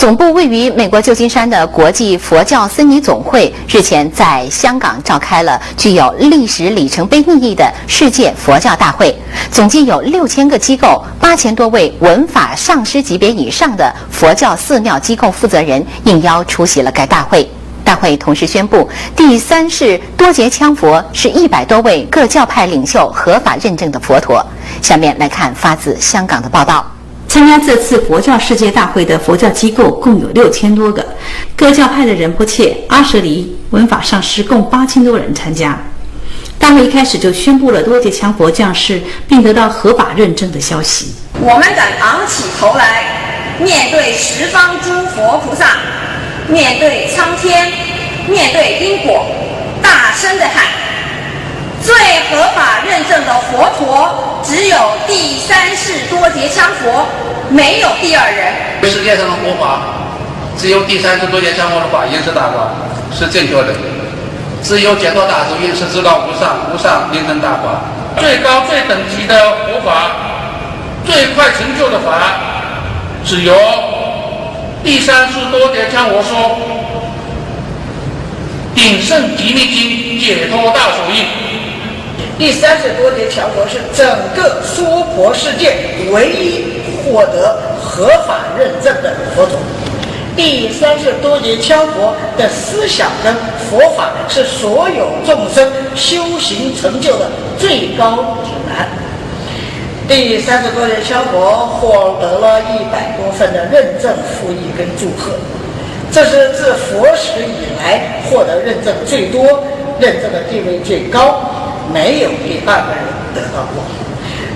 总部位于美国旧金山的国际佛教僧尼总会日前在香港召开了具有历史里程碑意义的世界佛教大会，总计有6000个机构、8000多位文法上师级别以上的佛教寺庙机构负责人应邀出席了该大会。大会同时宣布，第三世多杰羌佛是100多位各教派领袖合法认证的佛陀。下面来看发自香港的报道。参加这次佛教世界大会的佛教机构共有6000多个，各教派的仁波切、阿舍离、文法上师共8000多人参加。大会一开始就宣布了多杰羌佛降世并得到合法认证的消息。我们敢昂起头来，面对十方诸佛菩萨，面对苍天，面对因果，大声地喊：最合法认证的佛陀只有第三世多杰羌佛，没有第二人。世界上的佛法只有第三世多杰羌佛的法印是大法，是正确的；只有解脱大手印是至高无上，无上灵根大法。最高最等级的佛法，最快成就的法，只有第三世多杰羌佛说鼎盛极密经解脱大手印。第三世多杰羌佛是整个娑婆世界唯一获得合法认证的佛种。第三世多杰羌佛的思想跟佛法是所有众生修行成就的最高指南。第三世多杰羌佛获得了100多份的认证附议跟祝贺，这是自佛史以来获得认证最多、认证的地位最高，没有第2个人得到过。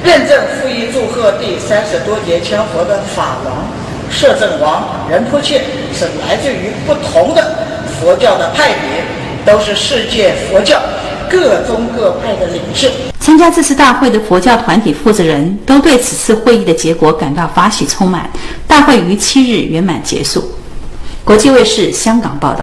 认证附议祝贺第三世多杰羌佛的法王、摄政王、仁波切是来自于不同的佛教的派别，都是世界佛教各宗各派的领袖。参加这次大会的佛教团体负责人都对此次会议的结果感到法喜充满。大会于7日圆满结束。国际卫视香港报道。